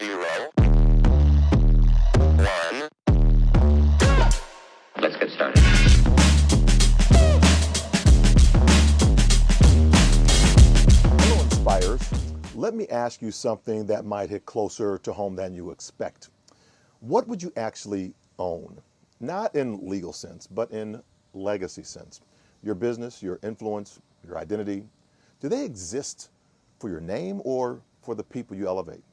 0, 1. Let's get started. Hello, Inspires. Let me ask you something that might hit closer to home than you expect. What would you actually own? Not in legal sense, but in legacy sense. Your business, your influence, your identity, do they exist for your name or for the people you elevate?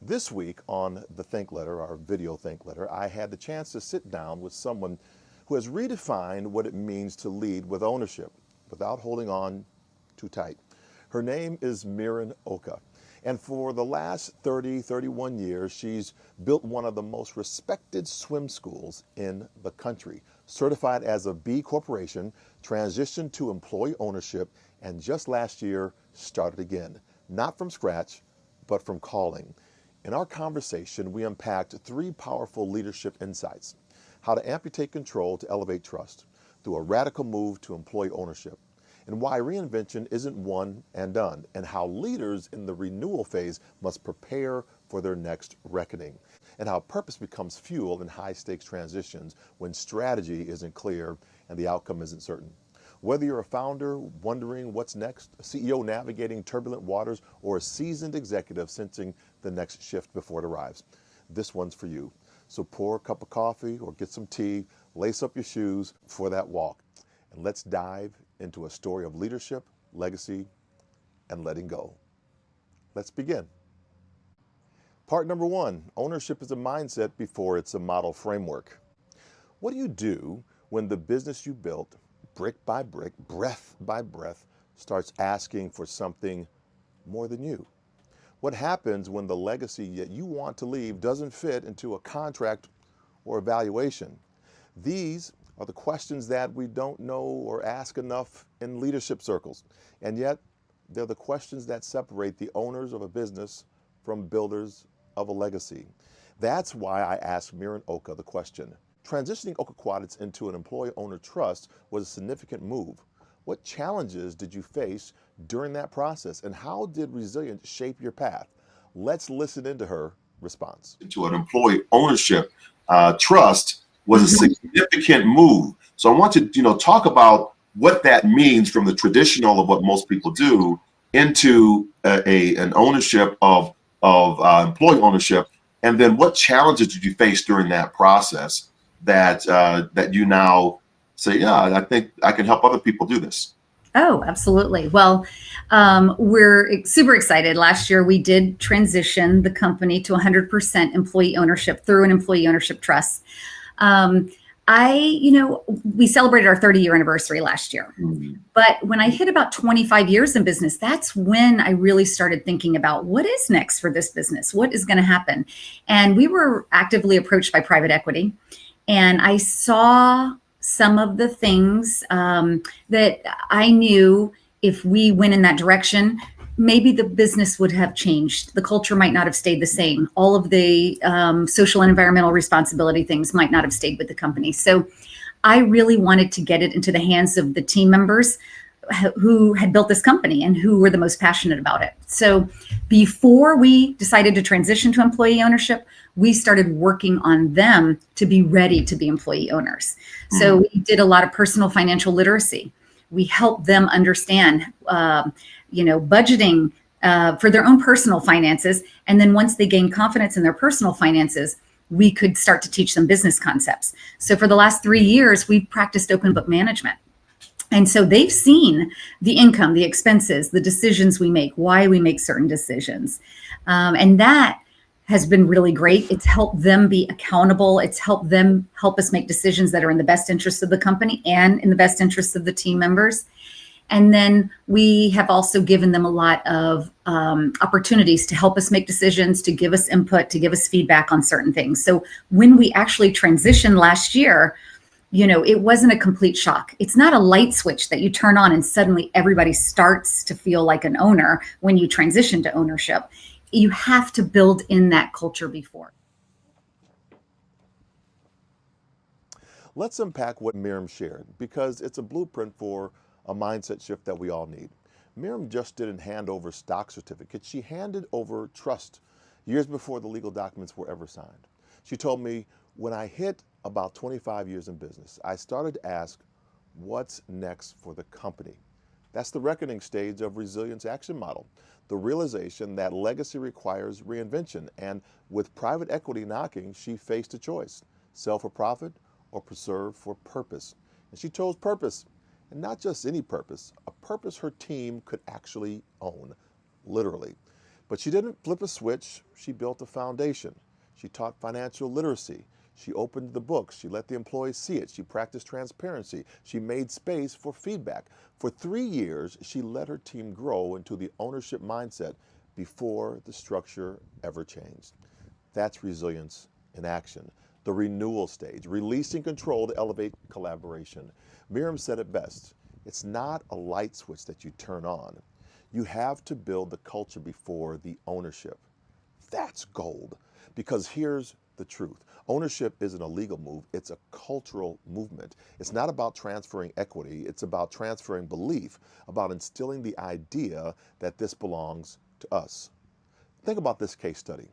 This week on the Think Letter, our video Think Letter, I had the chance to sit down with someone who has redefined what it means to lead with ownership without holding on too tight. Her name is Mirin Oka. And for the last 31 years, she's built one of the most respected swim schools in the country, certified as a B Corporation, transitioned to employee ownership, and just last year started again, not from scratch, but from calling. In our conversation, we unpacked 3 powerful leadership insights: how to amputate control to elevate trust through a radical move to employee ownership, and why reinvention isn't one and done, and how leaders in the renewal phase must prepare for their next reckoning, and how purpose becomes fuel in high-stakes transitions when strategy isn't clear and the outcome isn't certain. Whether you're a founder wondering what's next, a CEO navigating turbulent waters, or a seasoned executive sensing the next shift before it arrives, this one's for you. So pour a cup of coffee or get some tea, lace up your shoes for that walk, and let's dive into a story of leadership, legacy, and letting go. Let's begin. Part number 1, ownership is a mindset before it's a model framework. What do you do when the business you built, brick by brick, breath by breath, starts asking for something more than you? What happens when the legacy that you want to leave doesn't fit into a contract or evaluation? These are the questions that we don't know or ask enough in leadership circles. And yet, they're the questions that separate the owners of a business from builders of a legacy. That's why I asked Mirin Oka the question. Transitioning Oka Quadrants into an employee-owner trust was a significant move. What challenges did you face during that process, and how did resilience shape your path? Let's listen into her response. To an employee ownership trust was a significant move. So I want to, talk about what that means from the traditional of what most people do into an ownership of employee ownership, and then what challenges did you face during that process that you now say, yeah, I think I can help other people do this. Oh, absolutely. Well, we're super excited. Last year, we did transition the company to 100% employee ownership through an employee ownership trust. We celebrated our 30-year anniversary last year. But when I hit about 25 years in business, that's when I really started thinking about what is next for this business? What is going to happen? And we were actively approached by private equity. And I saw some of the things that I knew if we went in that direction, maybe the business would have changed. The culture might not have stayed the same. All of the social and environmental responsibility things might not have stayed with the company. So I really wanted to get it into the hands of the team members who had built this company and who were the most passionate about it. So before we decided to transition to employee ownership, we started working on them to be ready to be employee owners. So we did a lot of personal financial literacy. We helped them understand, budgeting for their own personal finances. And then once they gained confidence in their personal finances, we could start to teach them business concepts. So for the last 3 years, we've practiced open book management. And so they've seen the income, the expenses, the decisions we make, why we make certain decisions. And that has been really great. It's helped them be accountable. It's helped us make decisions that are in the best interest of the company and in the best interest of the team members. And then we have also given them a lot of opportunities to help us make decisions, to give us input, to give us feedback on certain things. So when we actually transitioned last year, it wasn't a complete shock. It's not a light switch that you turn on and suddenly everybody starts to feel like an owner when you transition to ownership. You have to build in that culture before. Let's unpack what Miriam shared, because it's a blueprint for a mindset shift that we all need. Miriam just didn't hand over stock certificates. She handed over trust. years before the legal documents were ever signed. She told me, when I hit about 25 years in business, I started to ask, what's next for the company? That's the reckoning stage of resilience action model. The realization that legacy requires reinvention. And with private equity knocking, she faced a choice: sell for profit or preserve for purpose. And she chose purpose, and not just any purpose, a purpose her team could actually own, literally. But she didn't flip a switch, she built a foundation. She taught financial literacy. She opened the books. She let the employees see it. She practiced transparency. She made space for feedback. For 3 years, she let her team grow into the ownership mindset before the structure ever changed. That's resilience in action. The renewal stage, releasing control to elevate collaboration. Miriam said it best: it's not a light switch that you turn on. You have to build the culture before the ownership. That's gold. Because here's the truth. Ownership isn't a legal move, it's a cultural movement. It's not about transferring equity, it's about transferring belief, about instilling the idea that this belongs to us. Think about this case study,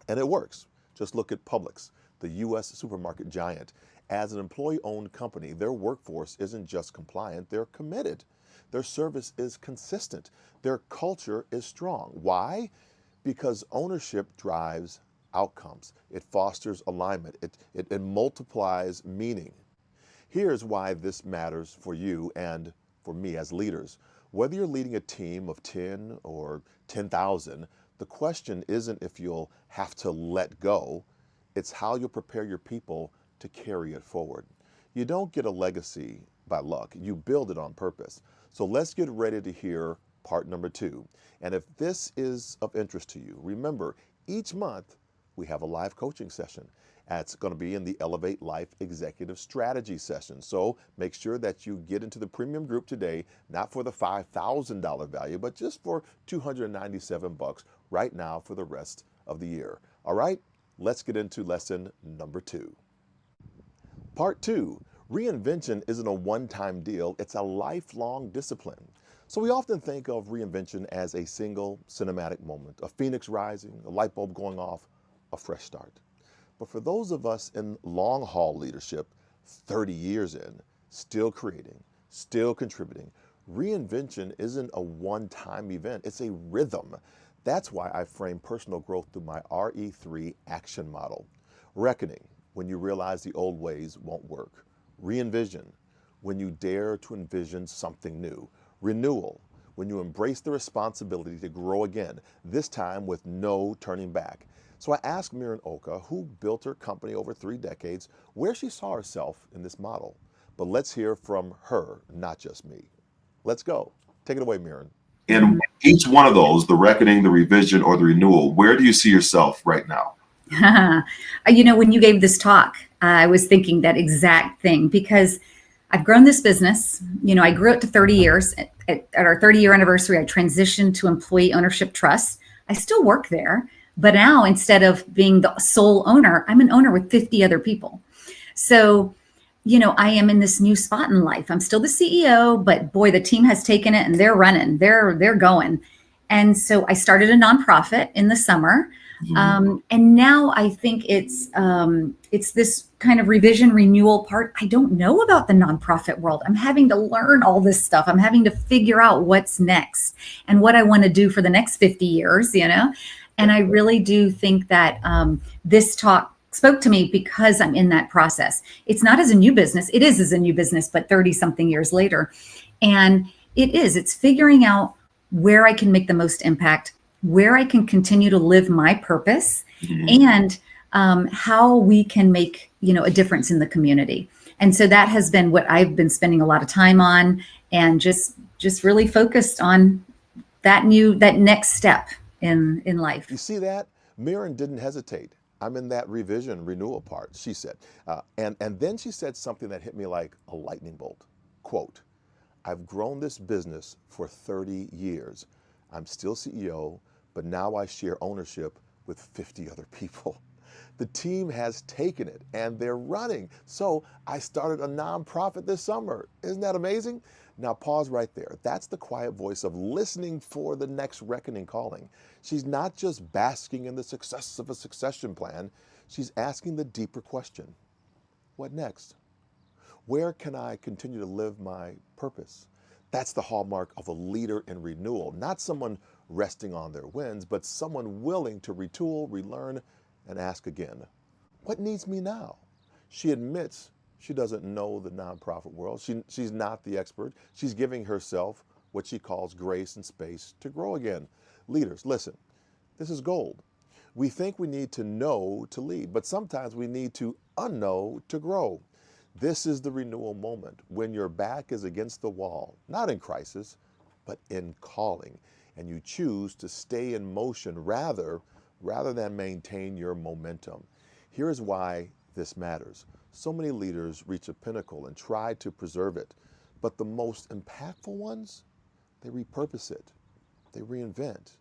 and it works. Just look at Publix, the U.S. supermarket giant. As an employee-owned company, their workforce isn't just compliant, they're committed. Their service is consistent. Their culture is strong. Why? Because ownership drives outcomes. It fosters alignment. It multiplies meaning. Here's why this matters for you and for me as leaders. Whether you're leading a team of 10 or 10,000, the question isn't if you'll have to let go, it's how you'll prepare your people to carry it forward. You don't get a legacy by luck, you build it on purpose. So let's get ready to hear part number 2. And if this is of interest to you, remember, each month we have a live coaching session. It's going to be in the Elevate Life Executive Strategy session. So make sure that you get into the premium group today, not for the $5,000 value, but just for $297 right now for the rest of the year. All right, let's get into lesson number 2. Part 2, reinvention isn't a one-time deal, it's a lifelong discipline. So we often think of reinvention as a single cinematic moment, a phoenix rising, a light bulb going off, a fresh start. But for those of us in long-haul leadership, 30 years in, still creating, still contributing, reinvention isn't a one-time event, it's a rhythm. That's why I frame personal growth through my RE3 action model. Reckoning, when you realize the old ways won't work. Re-envision, when you dare to envision something new. Renewal, when you embrace the responsibility to grow again, this time with no turning back. So I asked Miriam Oka, who built her company over 3 decades, where she saw herself in this model. But let's hear from her, not just me. Let's go. Take it away, Miriam. In each one of those, the reckoning, the revision, or the renewal, where do you see yourself right now? When you gave this talk, I was thinking that exact thing, because I've grown this business. I grew it to 30 years. At our 30-year anniversary, I transitioned to employee ownership trust. I still work there, but now instead of being the sole owner, I'm an owner with 50 other people. So, I am in this new spot in life. I'm still the CEO, but boy, the team has taken it and they're running, they're going. And so I started a nonprofit in the summer. And now I think it's this kind of revision renewal part. I don't know about the nonprofit world. I'm having to learn all this stuff. I'm having to figure out what's next and what I want to do for the next 50 years, And I really do think that this talk spoke to me because I'm in that process. It's not as a new business. It is as a new business, but 30 something years later. And it's figuring out where I can make the most impact, where I can continue to live my purpose, and how we can make, a difference in the community. And so that has been what I've been spending a lot of time on, and just really focused on that next step in life. You see that? Miriam didn't hesitate. I'm in that revision renewal part, she said. And then she said something that hit me like a lightning bolt. Quote, I've grown this business for 30 years. I'm still CEO, but now I share ownership with 50 other people. The team has taken it and they're running. So I started a nonprofit this summer. Isn't that amazing? Now pause right there. That's the quiet voice of listening for the next reckoning calling. She's not just basking in the success of a succession plan. She's asking the deeper question. What next? Where can I continue to live my purpose? That's the hallmark of a leader in renewal, not someone resting on their wins, but someone willing to retool, relearn, and ask again. What needs me now? She admits she doesn't know the nonprofit world. She's not the expert. She's giving herself what she calls grace and space to grow again. Leaders, listen, this is gold. We think we need to know to lead, but sometimes we need to unknow to grow. This is the renewal moment when your back is against the wall, not in crisis, but in calling, and you choose to stay in motion rather than maintain your momentum. Here's why this matters. So many leaders reach a pinnacle and try to preserve it, but the most impactful ones, they repurpose it, they reinvent,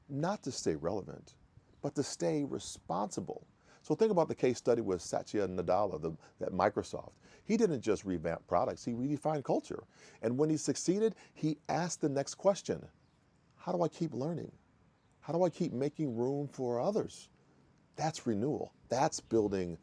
not to stay relevant, but to stay responsible. So think about the case study with Satya Nadella at Microsoft. He didn't just revamp products, he redefined culture. And when he succeeded, he asked the next question: how do I keep learning? How do I keep making room for others? That's renewal. That's building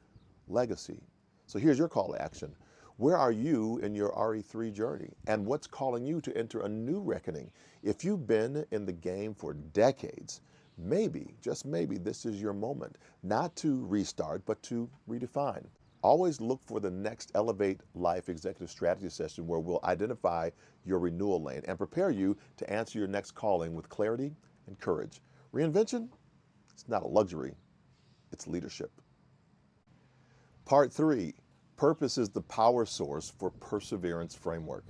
legacy. So here's your call to action. Where are you in your RE3 journey? And what's calling you to enter a new reckoning? If you've been in the game for decades, maybe, just maybe, this is your moment, not to restart, but to redefine. Always look for the next Elevate Life Executive Strategy session where we'll identify your renewal lane and prepare you to answer your next calling with clarity and courage. Reinvention, it's not a luxury, it's leadership. Part 3, purpose is the power source for perseverance framework.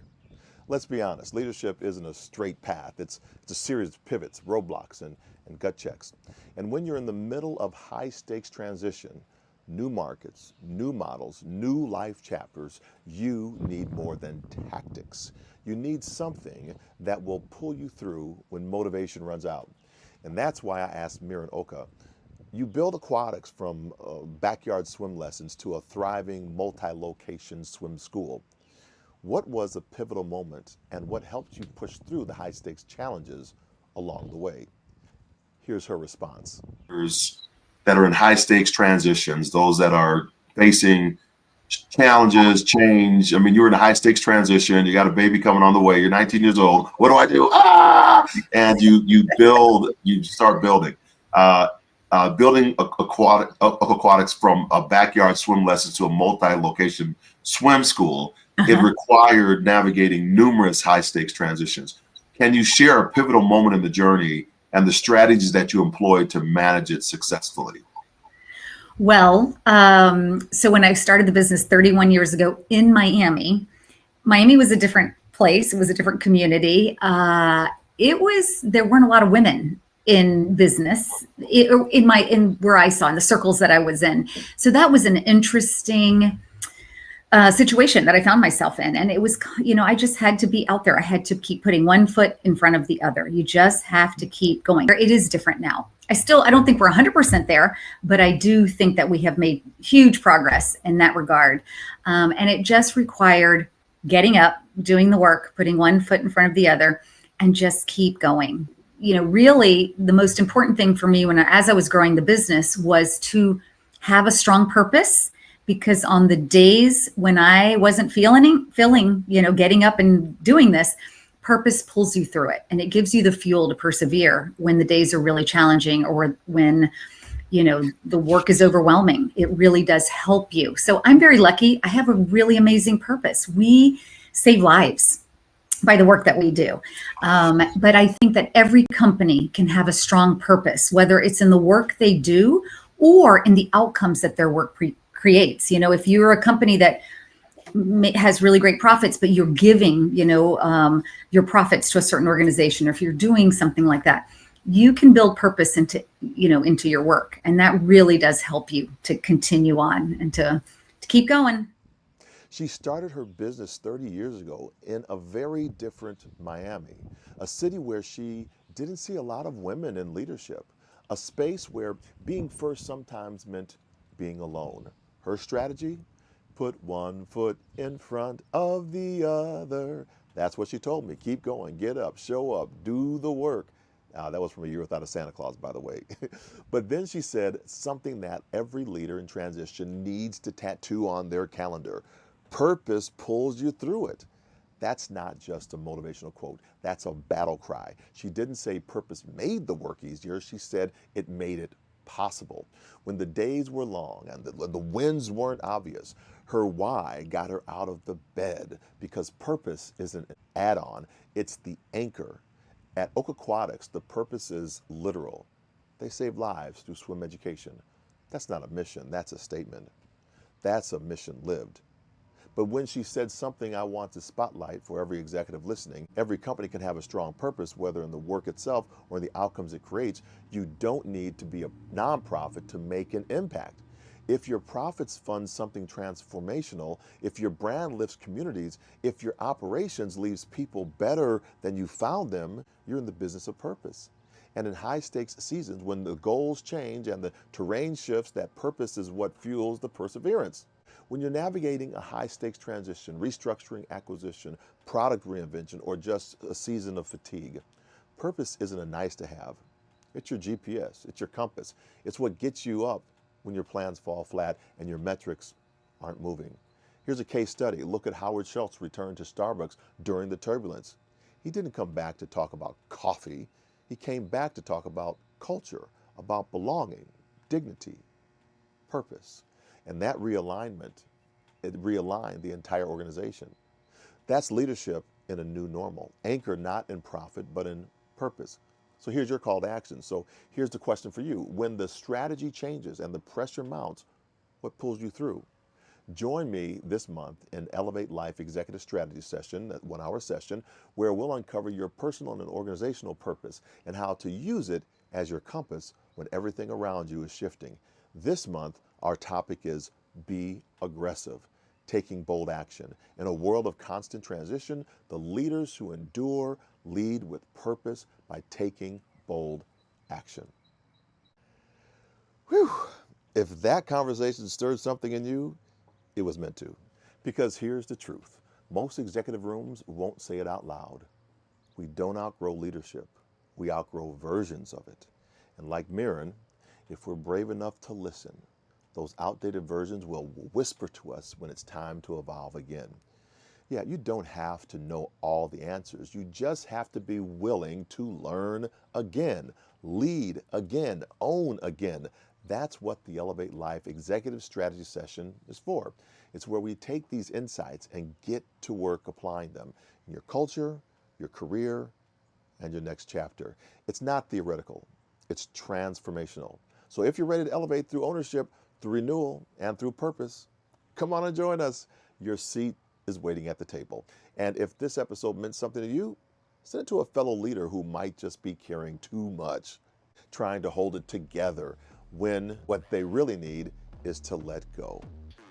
Let's be honest, leadership isn't a straight path. It's a series of pivots, roadblocks, and gut checks. And when you're in the middle of high stakes transition, new markets, new models, new life chapters, you need more than tactics. You need something that will pull you through when motivation runs out. And that's why I asked Miran Oka, you build aquatics from backyard swim lessons to a thriving multi-location swim school. What was a pivotal moment and what helped you push through the high stakes challenges along the way? Here's her response. That are in high stakes transitions, those that are facing challenges, change. I mean, you're in a high stakes transition, you got a baby coming on the way, you're 19 years old. What do I do? And you start building. Building aquatics from a backyard swim lessons to a multi-location swim school, it required navigating numerous high-stakes transitions. Can you share a pivotal moment in the journey and the strategies that you employed to manage it successfully? Well, so when I started the business 31 years ago in Miami was a different place. It was a different community. There weren't a lot of women in business in where I saw in the circles that I was in. So that was an interesting situation that I found myself in. And it was, I just had to be out there. I had to keep putting one foot in front of the other. You just have to keep going. It is different now. I don't think we're 100% there, but I do think that we have made huge progress in that regard. And it just required getting up, doing the work, putting one foot in front of the other, and just keep going. Really the most important thing for me as I was growing the business was to have a strong purpose, because on the days when I wasn't feeling, getting up and doing this, purpose pulls you through it and it gives you the fuel to persevere when the days are really challenging or when, the work is overwhelming. It really does help you. So I'm very lucky. I have a really amazing purpose. We save lives by the work that we do. But I think that every company can have a strong purpose, whether it's in the work they do or in the outcomes that their work creates. If you're a company that has really great profits, but you're giving, your profits to a certain organization, or if you're doing something like that, you can build purpose into your work. And that really does help you to continue on and to keep going. She started her business 30 years ago in a very different Miami, a city where she didn't see a lot of women in leadership, a space where being first sometimes meant being alone. Her strategy? Put one foot in front of the other. That's what she told me. Keep going, get up, show up, do the work. That was from A Year Without a Santa Claus, by the way. But then she said something that every leader in transition needs to tattoo on their calendar. Purpose pulls you through it. That's not just a motivational quote. That's a battle cry. She didn't say purpose made the work easier. She said it made it possible. When the days were long and the wins weren't obvious, her why got her out of the bed, because purpose isn't an add-on, it's the anchor. At Oak Aquatics, the purpose is literal. They save lives through swim education. That's not a mission, that's a statement. That's a mission lived. But when she said something I want to spotlight for every executive listening, every company can have a strong purpose, whether in the work itself or in the outcomes it creates. You don't need to be a nonprofit to make an impact. If your profits fund something transformational, if your brand lifts communities, if your operations leaves people better than you found them, you're in the business of purpose. And in high stakes seasons, when the goals change and the terrain shifts, that purpose is what fuels the perseverance. When you're navigating a high stakes transition, restructuring, acquisition, product reinvention, or just a season of fatigue, purpose isn't a nice to have. It's your GPS, it's your compass. It's what gets you up when your plans fall flat and your metrics aren't moving. Here's a case study. Look at Howard Schultz return to Starbucks during the turbulence. He didn't come back to talk about coffee. He came back to talk about culture, about belonging, dignity, purpose. And that realignment, it realigned the entire organization. That's leadership in a new normal, anchored not in profit, but in purpose. So here's your call to action. So here's the question for you. When the strategy changes and the pressure mounts, what pulls you through? Join me this month in Elevate Life Executive Strategy Session, that 1-hour session, where we'll uncover your personal and organizational purpose and how to use it as your compass when everything around you is shifting. This month, our topic is Be Aggressive, taking bold action. In a world of constant transition, the leaders who endure lead with purpose by taking bold action. Whew. If that conversation stirred something in you, it was meant to. Because here's the truth. Most executive rooms won't say it out loud. We don't outgrow leadership. We outgrow versions of it. And like Mirren, if we're brave enough to listen, those outdated versions will whisper to us when it's time to evolve again. Yeah, you don't have to know all the answers. You just have to be willing to learn again, lead again, own again. That's what the Elevate Life Executive Strategy Session is for. It's where we take these insights and get to work applying them in your culture, your career, and your next chapter. It's not theoretical, it's transformational. So if you're ready to elevate through ownership, through renewal, and through purpose, come on and join us. Your seat is waiting at the table. And if this episode meant something to you, send it to a fellow leader who might just be carrying too much, trying to hold it together when what they really need is to let go.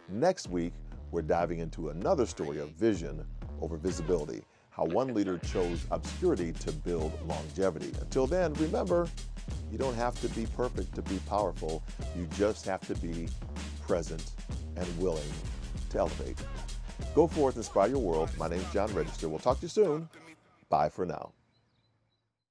Next week, we're diving into another story of vision over visibility, how one leader chose obscurity to build longevity. Until then, remember, you don't have to be perfect to be powerful. You just have to be present and willing to elevate. Go forth, inspire your world. My name's John Register. We'll talk to you soon. Bye for now.